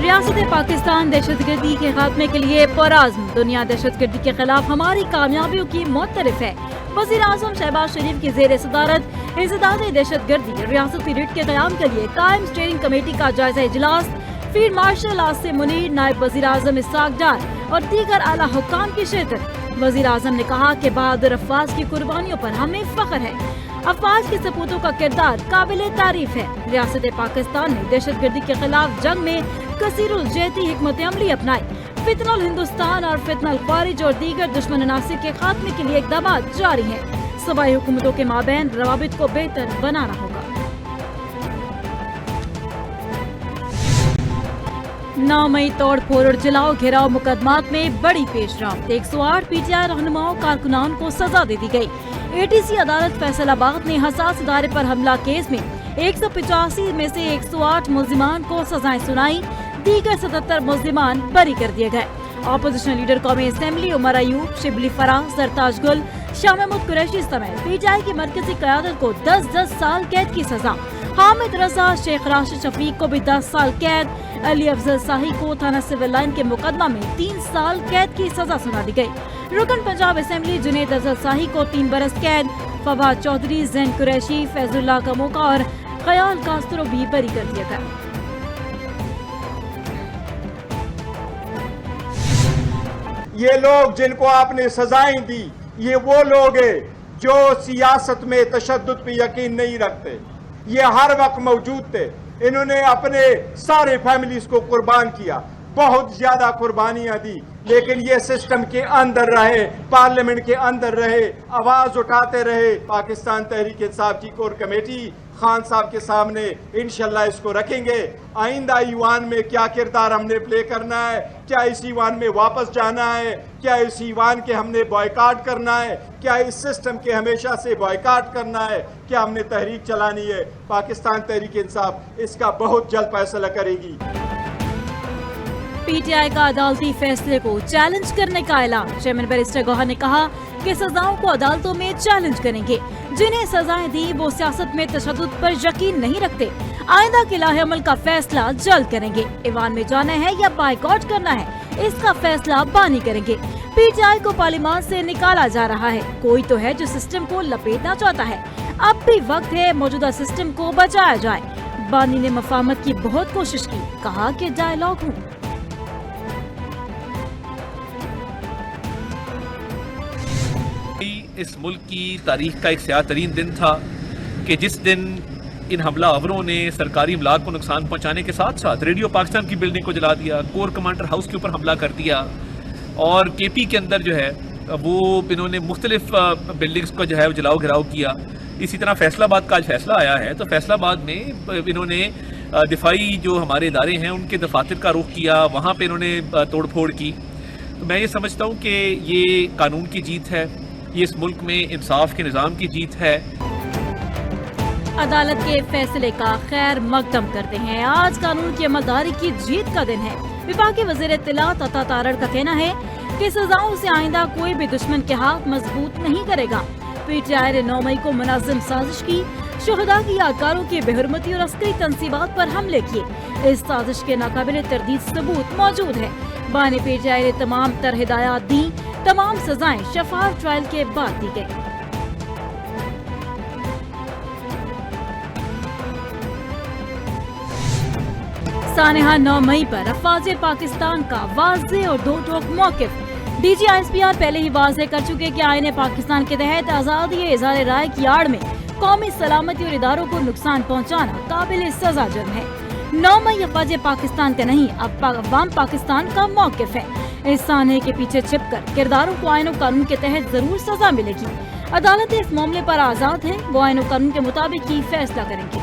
ریاست پاکستان دہشت گردی کے خاتمے کے لیے پرعزم، دنیا دہشت گردی کے خلاف ہماری کامیابیوں کی معترف ہے۔ وزیر اعظم شہباز شریف کی زیر صدارت انسداد دہشت گردی ریاستی ریٹ کے قیام کے لیے قائم اسٹیئرنگ کمیٹی کا جائزہ اجلاس، فیلڈ مارشل عاصم منیر، نائب وزیر اعظم اسحاق ڈار اور دیگر اعلیٰ حکام کی شرکت۔ وزیر اعظم نے کہا کہ بہادر افواج کی قربانیوں پر ہمیں فخر ہے، افواج کے سپوتوں کا کردار قابل تعریف ہے۔ ریاست پاکستان نے دہشت گردی کے خلاف جنگ میں کثیر الجہتی حکمت عملی اپنائی، فتنہ الہندوستان اور فتنہ الخوارج اور دیگر دشمن عناصر کے خاتمے کے لیے اقدامات جاری ہیں۔ صوبائی حکومتوں کے مابین روابط کو بہتر بنانا ہوگا۔ 9 مئی توڑ پھوڑ اور جلاؤ گھیراؤ مقدمات میں بڑی پیش رفت، 108 پی ٹی آئی رہنماؤں کارکنان کو سزا دے دی گئی۔ اے ٹی سی عدالت فیصل آباد نے حساس ادارے پر حملہ کیس میں 185 میں سے 108 ملزمان کو سزائیں سنائی، دیگر 77 ملزمان بری کر دیے گئے۔ اپوزیشن لیڈر قومی اسمبلی عمر ایوب، شبلی فراز، سرتاج گل، شاہ محمود قریشی سمیت پی ٹی آئی کی مرکزی قیادت کو 10 سال قید کی سزا، حامد رضا، شیخ راشد شفیق کو بھی 10 سال قید، علی افضل ساہی کو تھانہ سول لائن کے مقدمہ میں 3 سال قید کی سزا سنا دی گئی۔ رکن پنجاب اسمبلی جنید افضل ساہی کو 3 برس قید، فواد چودھری، زین قریشی، فیض اللہ کموکا اور خیال کاسترو بھی بری کر دیا گیا۔ یہ لوگ جن کو آپ نے سزائیں دی، یہ وہ لوگ ہیں جو سیاست میں تشدد پہ یقین نہیں رکھتے، یہ ہر وقت موجود تھے، انہوں نے اپنے سارے فیملیز کو قربان کیا، بہت زیادہ قربانیاں دی، لیکن یہ سسٹم کے اندر رہے، پارلیمنٹ کے اندر رہے، آواز اٹھاتے رہے۔ پاکستان تحریک انصاف کی کور کمیٹی خان صاحب کے سامنے انشاءاللہ اس کو رکھیں گے، آئندہ ایوان میں کیا کردار ہم نے پلے کرنا ہے، کیا اس ایوان میں واپس جانا ہے، کیا اس ایوان کے ہم نے بائیکاٹ کرنا ہے، کیا اس سسٹم کے ہمیشہ سے بائیکاٹ کرنا ہے، کیا ہم نے تحریک چلانی ہے۔ پاکستان تحریک انصاف اس کا بہت جلد فیصلہ کرے گی۔ پی ٹی آئی کا عدالتی فیصلے کو چیلنج کرنے کا اعلان، چیئرمین بیرسٹر گوہر نے کہا کہ سزاؤں کو عدالتوں میں چیلنج کریں گے، جنہیں سزائیں دی وہ سیاست میں تشدد پر یقین نہیں رکھتے، آئندہ کے لاہ عمل کا فیصلہ جلد کریں گے، ایوان میں جانا ہے یا بائیکاٹ کرنا ہے اس کا فیصلہ بانی کریں گے۔ پی ٹی آئی کو پارلیمان سے نکالا جا رہا ہے، کوئی تو ہے جو سسٹم کو لپیٹنا چاہتا ہے، اب بھی وقت ہے موجودہ سسٹم کو بچایا جائے۔ بانی نے مفاہمت کی بہت کوشش کی، کہا کہ ڈائیلاگ ہوں۔ اس ملک کی تاریخ کا ایک سیاہ ترین دن تھا کہ جس دن ان حملہ آوروں نے سرکاری املاک کو نقصان پہنچانے کے ساتھ ساتھ ریڈیو پاکستان کی بلڈنگ کو جلا دیا، کور کمانڈر ہاؤس کے اوپر حملہ کر دیا، اور کے پی کے اندر جو ہے وہ انہوں نے مختلف بلڈنگز کو جو ہے وہ جلاؤ گھراؤ کیا۔ اسی طرح فیصل آباد کا آج فیصلہ آیا ہے تو فیصل آباد میں انہوں نے دفاعی جو ہمارے ادارے ہیں ان کے دفاتر کا رخ کیا، وہاں پہ انہوں نے توڑ پھوڑ کی۔ تو میں یہ سمجھتا ہوں کہ یہ قانون کی جیت ہے، یہ اس ملک میں انصاف کے نظام کی جیت ہے۔ عدالت کے فیصلے کا خیر مقدم کرتے ہیں۔ آج قانون کی عملداری کی جیت کا دن ہے۔ وفاقی وزیر اطلاعات عطا تارڑ کا کہنا ہے کہ سزاؤں سے آئندہ کوئی بھی دشمن کے ہاتھ مضبوط نہیں کرے گا۔ پی ٹی آئی نے 9 مئی کو منظم سازش کی، شہداء کی یادگاروں کی بے حرمتی اور عسکری تنصیبات پر حملے کیے۔ اس سازش کے ناقابل تردید ثبوت موجود ہے۔ بانی پی ٹی آئی نے تمام تر ہدایات دیں، تمام سزائیں شفاف ٹرائل کے بعد دی گئی۔ سانحہ 9 مئی پر افواج پاکستان کا واضح اور دو ٹوک موقف۔ D G I S P R پہلے ہی واضح کر چکے کہ آئین پاکستان کے تحت آزادی اظہار رائے کی آڑ میں قومی سلامتی اور اداروں کو نقصان پہنچانا قابل سزا جرم ہے۔ 9 مئی افواج پاکستان کا نہیں، اب عوام پاکستان کا موقف ہے۔ اس سانحے کے پیچھے چھپ کر کرداروں کو آئین و قانون کے تحت ضرور سزا ملے گی۔ عدالتیں اس معاملے پر آزاد ہیں، وہ آئین و قانون کے مطابق ہی فیصلہ کریں گی۔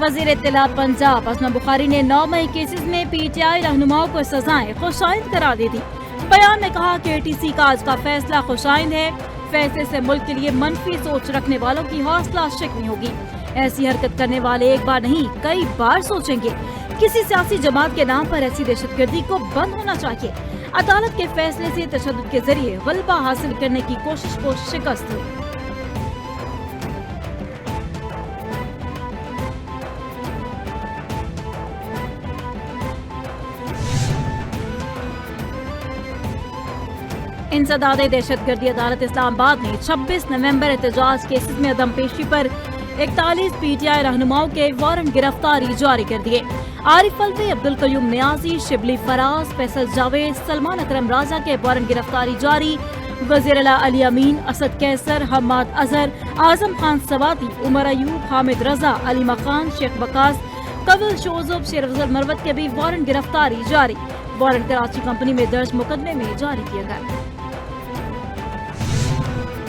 وزیر اطلاع پنجاب اسما بخاری نے 9 مئی کیسز میں پی ٹی آئی رہنماؤں کو سزائیں خوشائند قرار دے دی۔ بیان میں کہا کہ اے ٹی سی کا آج کا فیصلہ خوشائند ہے، فیصلے سے ملک کے لیے منفی سوچ رکھنے والوں کی حوصلہ شکنی ہوگی۔ ایسی حرکت کرنے والے ایک بار نہیں کئی بار سوچیں گے۔ کسی سیاسی جماعت کے نام پر ایسی دہشت گردی کو بند ہونا چاہیے۔ अदालत के फैसले से तशद्दुद के जरिए गलबा हासिल करने की कोशिश को शिकस्त हुई। इंसदाद दहशतगर्दी अदालत इस्लामाबाद ने 26 नवंबर एहतजाज केसेस में अदम पेशी पर 41 PTI रहनुमाओं के वारंट गिरफ्तारी जारी कर दिए। आरिफ अलवी, अब्दुल कयूम नियाजी, शिबली फराज, फैसल जावेद, सलमान अकरम राजा के वारंट गिरफ्तारी जारी। वज़ीर आला अली अमीन, असद कैसर, हम्माद अजहर, आजम खान सवाती, उमर अयूब, हामिद रजा, अली मकान, शेख बकास, कविल शोजुब, शेर अफजल मरवत के भी वारंट गिरफ्तारी जारी। वारंट कराची कंपनी में दर्ज मुकदमे में जारी किया गया।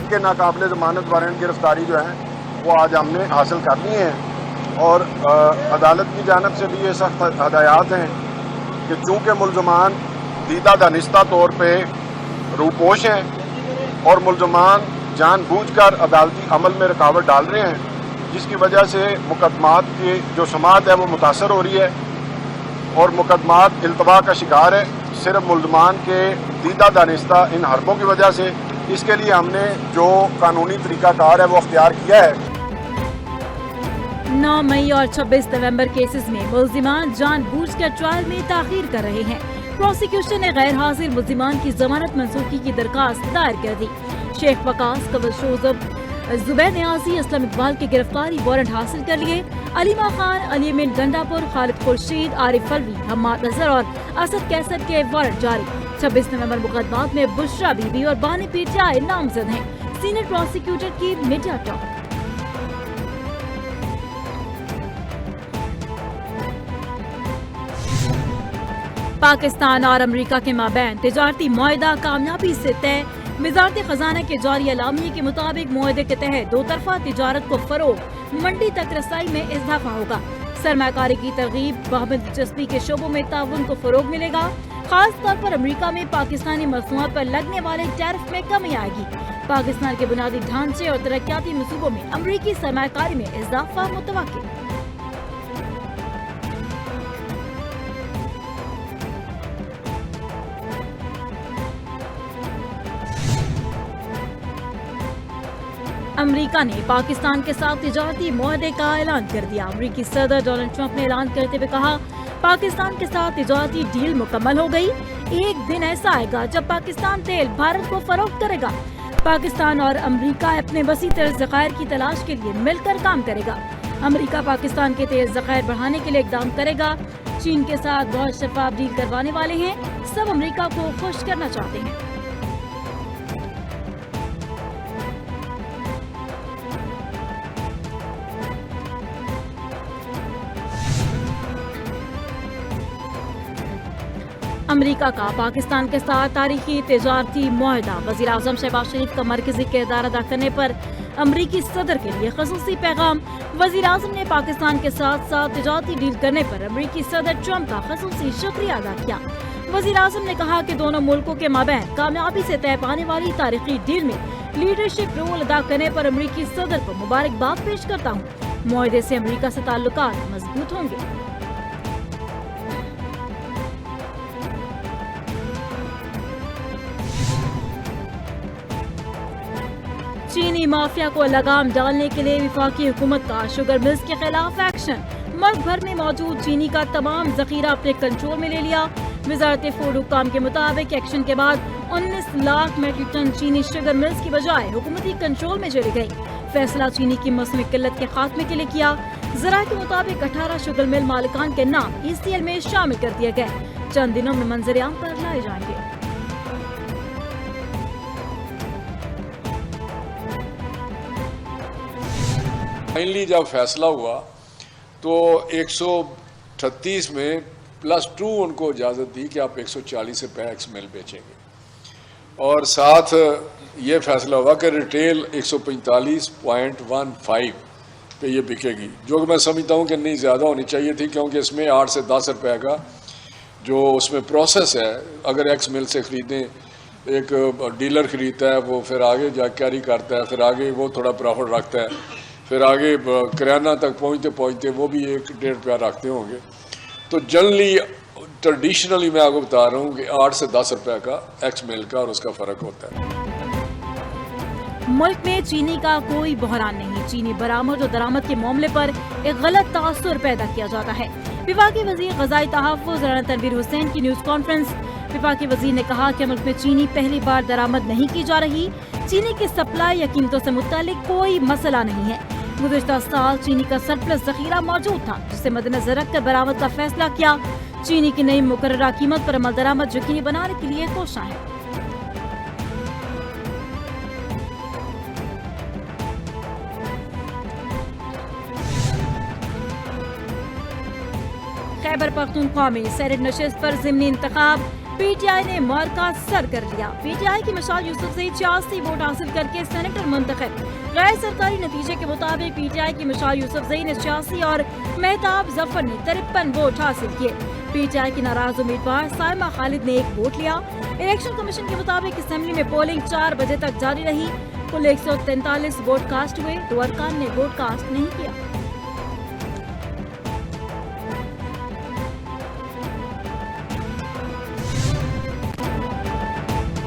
के नाकाबिले ज़मानत वारंट गिरफ्तारी जो है वो आज हमने हासिल कर ली हैं और अदालत की जानब से भी ये सख्त हदायत हैं कि चूँकि मुल्ज़मान दीदा दानिस्ता तौर पे रूपोश हैं और मुल्ज़मान जानबूझकर अदालती अमल में रुकावट डाल रहे हैं, जिसकी वजह से मुकदमात की जो समाअत है वो मुतासर हो रही है और मुकदमात इल्तवा का शिकार है सिर्फ मुल्ज़मान के दीदा दानिस्ता इन हरबों की वजह से। इसके लिए हमने जो कानूनी तरीकाकार है वो अख्तियार किया है। 9 मई और 26 नवंबर केसेस में मुल्जिमान जानबूझकर ट्रायल में ताखीर कर रहे हैं। प्रोसिक्यूशन ने गैर हाजिर मुल्जिमान की जमानत मंसूखी की दरखास्त दायर कर दी। शेख वकास, कविल शोजुब, जुबैर नियाजी, असलम इकबाल के गिरफ्तारी वारंट हासिल कर लिए। अलीमा खान, अली अमीन गंडापुर, खालिद खुर्शीद, आरिफ अलवी, हम्माद अजहर और असद कैसर के वारंट जारी। 26 नवंबर मुकदमात में बुशरा बीबी और बानी PTI नामजद हैं। सीनियर प्रोसिक्यूटर की मीडिया टॉक। पाकिस्तान और अमेरिका के माबैन तिजारती मुआहदा कामयाबी से तय। वजारत खजाना के जारी एलामिये के मुताबिक मुआहदे के तहत दो तरफा तिजारत को फरोग, मंडी तक रसाई में इजाफा होगा। सरमायाकारी की तरगीब, बाहमी दिलचस्पी के शोबों में ताउन को फरोग मिलेगा। खास तौर पर अमेरिका में पाकिस्तानी मसनूआत पर लगने वाले टैरिफ में कमी आएगी। पाकिस्तान के बुनियादी ढांचे और तरक्याती मंसूबों में अमेरिकी सरमायाकारी में इजाफा मुतवक्किल। अमेरिका ने पाकिस्तान के साथ तिजारती मुआहदे का ऐलान कर दिया। अमेरिकी सदर डोनाल्ड ट्रंप ने ऐलान करते हुए कहा, पाकिस्तान के साथ तिजारती डील मुकम्मल हो गई। एक दिन ऐसा आएगा जब पाकिस्तान तेल भारत को फरोख्त करेगा। पाकिस्तान और अमेरिका अपने वसी तर ज़खायर की तलाश के लिए मिलकर काम करेगा। अमेरिका पाकिस्तान के तेल ज़खायर बढ़ाने के लिए इक़दाम करेगा। चीन के साथ बहुत शफाफ डील करवाने वाले हैं। सब अमेरिका को खुश करना चाहते हैं। अमेरिका का पाकिस्तान के साथ तारीखी तिजारती मुआहदा। वज़ीर आज़म शहबाज शरीफ का मरकजी किरदार अदा करने पर अमेरिकी सदर के लिए ख़ुसूसी पैगाम। वज़ीर आज़म ने पाकिस्तान के साथ साथ तिजारती डील करने पर अमेरिकी सदर ट्रंप का ख़ुसूसी शुक्रिया अदा किया। वज़ीर आज़म ने कहा कि दोनों मुल्कों के माबैन कामयाबी से तय पाने वाली तारीखी डील में लीडरशिप रोल अदा करने पर अमेरिकी सदर को मुबारकबाद पेश करता हूँ। मुआहदे से अमेरिका से ताल्लुकात मजबूत होंगे। चीनी माफिया को लगाम डालने के लिए वफाकी हुकूमत का शुगर मिल्स के खिलाफ एक्शन। मुल्क भर में मौजूद चीनी का तमाम जखीरा अपने कंट्रोल में ले लिया। वजारत फूड हुक्काम के मुताबिक एक्शन के बाद 19 लाख मेट्रिक टन चीनी शुगर मिल्स की बजाय हुकूमती कंट्रोल में चली गई। फैसला चीनी की मौसमी किल्लत के खात्मे के लिए किया। जरा के मुताबिक 18 शुगर मिल मालिकान के नाम ECL में शामिल कर दिए गए। चंद दिनों में मंजर-ए-आम पर लाए जाएंगे। फाइनली जब फैसला हुआ तो 138 में +2 उनको इजाज़त दी कि आप 140 से पैक्स मिल बेचेंगे और साथ ये फैसला हुआ कि रिटेल 145.15 पे ये बिकेगी, जो कि मैं समझता हूँ कि नहीं ज़्यादा होनी चाहिए थी, क्योंकि इसमें 8 से 10 रुपए का जो उसमें प्रोसेस है। अगर एक्स मिल से ख़रीदें, एक डीलर ख़रीदता है, वो फिर आगे जा कैरी करता है, फिर आगे वो थोड़ा प्रॉफिट रखता है, फिर आगे किराना तक पहुँचते पहुँचते वो भी 1-1.5 रुपया रखते होंगे। तो जनरली ट्रेडिशनली मैं आपको बता रहा हूँ कि 8 से 10 रुपए का एक्स मिल का और उसका फ़र्क होता है। मुल्क में चीनी का कोई बहरान नहीं। चीनी बरामद और दरामद के मामले पर एक गलत तासुर पैदा किया जाता है। विभागी वजीर ग़ज़ाई तहफ़्फ़ुज़ राना तनवीर हुसैन की न्यूज़ कॉन्फ्रेंस। विभागी वजीर ने कहा कि मुल्क में चीनी पहली बार दरामद नहीं की जा रही। चीनी की सप्लाई या कीमतों से मुतालिक कोई मसला नहीं है। गुज़िश्ता साल चीनी का सरप्लस ज़ख़ीरा मौजूद था, जिसे मद्देनज़र रखकर बरामद का फैसला किया। चीनी की नई मुकर्ररा कीमत पर अमल दरामद यकीनी बनाने के लिए कोशिश है। खैबर पख्तूनख्वा में सेनेट नशिस्त पर ज़िमनी इंतखाब। PTI ने मार्का सर कर लिया। PTI की मिसाल यूसुफ से 86 वोट हासिल करके सेनेटर मुंतखब। गैर सरकारी नतीजे के मुताबिक PTI की मिसाल यूसुफ ने 86 और मेहताब जफर ने 53 वोट हासिल किए। PTI की नाराज उम्मीदवार साइमा खालिद ने 1 वोट लिया। इलेक्शन कमीशन के मुताबिक असेंबली में पोलिंग 4 बजे तक जारी रही। कुल 143 वोट कास्ट हुए। 2 अरकान ने वोट कास्ट नहीं किया।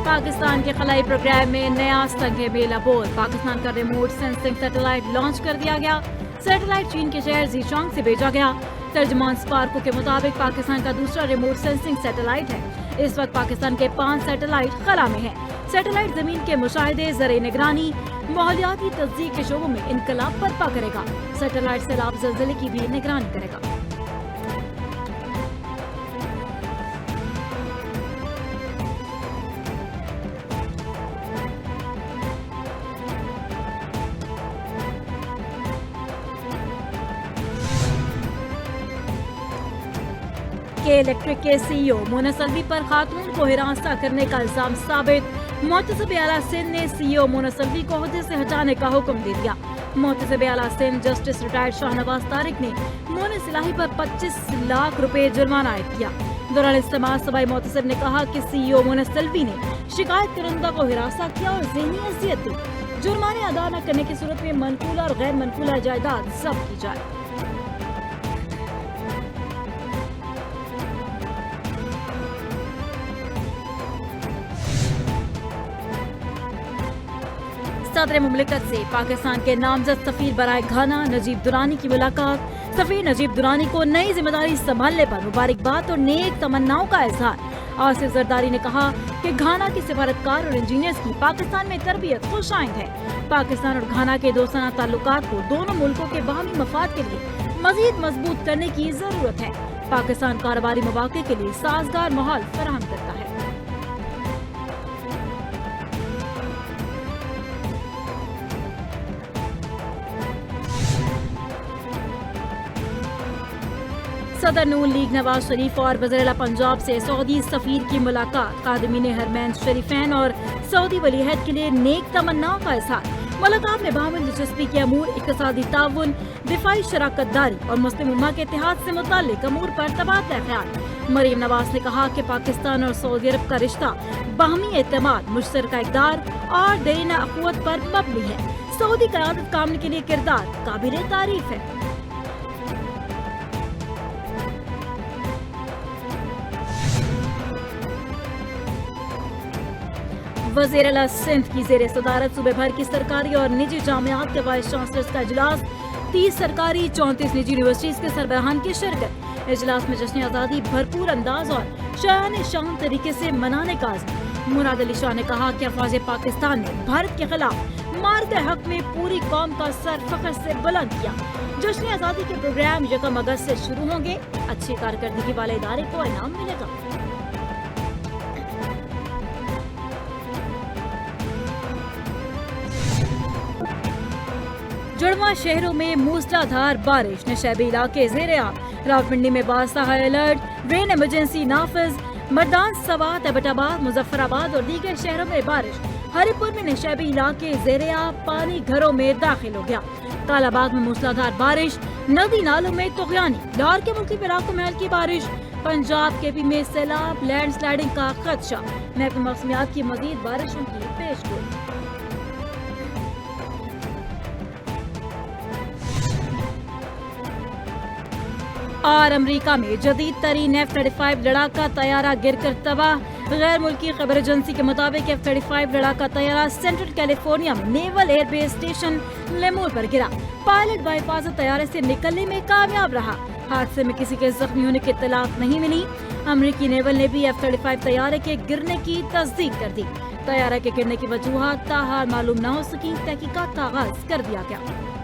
पाकिस्तान के खलाई प्रोग्राम में नया संग बेला बोल। पाकिस्तान का रिमोट सेंसिंग सैटेलाइट लॉन्च कर दिया गया। सैटेलाइट चीन के शहर ज़ीचांग से भेजा गया। तर्जमान स्पार्को के मुताबिक पाकिस्तान का दूसरा रिमोट सेंसिंग सैटेलाइट है। इस वक्त पाकिस्तान के 5 सैटेलाइट खला में हैं। सैटेलाइट जमीन के मुशाहिदे, ज़र निगरानी, माहौलियाती तस्दीक के शोबों में इनकलाब बर्पा करेगा। सैटेलाइट सैलाब ज़लज़ले की भी निगरानी करेगा। के इलेक्ट्रिक के CEO मोनस अलवी पर खातून को हिरासत करने का इल्जाम साबित। मुतसिब आला सिंध ने CEO मोनस अलवी को ओहदे से हटाने का हुक्म दे दिया। मुतसिब आला सिंध जस्टिस रिटायर्ड शाहनवाज तारिक ने मोनस इलाही पर 25 लाख रुपए जुर्माना आयद किया। दौरान इज्तिमा सबाई मुतसिब ने कहा कि CEO मोनस अलवी ने शिकायत करंदा को हिरासत किया और ज़हनी अज़ियत दी। जुर्माने अदा न करने की सूरत में मनकूला और गैर मनकूला जायदाद जब्त की जाए। सदर मुमलिकत से पाकिस्तान के नामजद सफीर बराए घाना नजीब दुरानी की मुलाकात। सफीर नजीब दुरानी को नई जिम्मेदारी संभालने पर मुबारकबाद और नेक तमन्नाओं का इजहार। आसिफ जरदारी ने कहा कि घाना के सिफारतकार और इंजीनियर्स की पाकिस्तान में तरबियत खुशाइंद है। पाकिस्तान और घाना के दोस्ताना ताल्लुकात को दोनों मुल्कों के बाहमी मफाद के लिए मजीद मजबूत करने की जरूरत है। पाकिस्तान कारोबारी मौके के लिए साजगार माहौल फराहम करता है। सदर नून लीग नवाज शरीफ और वज़ीर पंजाब से सऊदी सफीर की मुलाकात। खादिमीन हरमैन शरीफैन और सऊदी वलीअहद के लिए नेक तमन्नाओं का इज़हार। मुलाकात में बाहमी दिलचस्पी के अमूर, इक़्तिसादी ताउन, दिफाई शराकत दारी और मुस्लिम उम्मा के इत्तेहाद से मुताल्लिक अमूर पर तबादला ख्याल। मरीम नवाज ने कहा कि पाकिस्तान और सऊदी अरब का रिश्ता बाहमी एतमाद, मुश्तरका इक़दार और देना अख़ुवत पर मबनी है। सऊदी क़यादत कामने के लिए किरदार काबिल तारीफ है। वज़ीर आला सिंध की ज़ेर सदारत सूबे भर की सरकारी और निजी जामियात के वाइस चांसलर्स का इजलास। 30 सरकारी 34 निजी यूनिवर्सिटीज के सरबराहान की शिरकत। इजलास में जश्न आज़ादी भरपूर अंदाज और शान शान तरीके से मनाने का आज़म। मुराद अली शाह ने कहा कि अफ़वाज़ पाकिस्तान ने भारत के खिलाफ मारते हक में पूरी कौम का सर फख्र से बुलंद किया। जश्न आज़ादी के प्रोग्राम 1 अगस्त से शुरू होंगे। अच्छी कारकर्दगी वाले इदारे को इनाम मिलेगा। जुड़वा शहरों में मूसलाधार बारिश, नशेबी इलाके ज़ेर-ए-आब। रावलपिंडी में बादशाह हाई अलर्ट, रेन इमरजेंसी नाफिज। मर्दान, सवात, एबटाबाद, मुजफ्फराबाद और दीगर शहरों में बारिश। हरिपुर में नशेबी इलाके ज़ेर-ए-आब, पानी घरों में दाखिल हो गया। कालाबाग में मूसलाधार बारिश, नदी नालों में तुग़यानी। लाहौर के मुख्तलिफ इलाकों में हल्की बारिश। पंजाब केपी में सैलाब, लैंड स्लाइडिंग का खदशा। महकमा मौसमियात की मजीद बारिशों की पेशगोई। और अमेरिका में जदीद तरीन F-35 लड़ाका तैयारा गिरकर तबाह। गैर मुल्की खबर एजेंसी के मुताबिक F-35 लड़ाका तैयारा सेंट्रल कैलिफोर्निया में नेवल एयरबेस स्टेशन लेमूर पर गिरा। पायलट बाईपास तैयारे से निकलने में कामयाब रहा। हादसे में किसी के जख्मी होने की इत्तलात नहीं मिली। अमेरिकी नेवल ने भी F-35 तैयारे के गिरने की तस्दीक कर दी। तैयारा के गिरने की वजूहात ताहार मालूम न हो सकी। तहकीकात का आगाज कर दिया गया।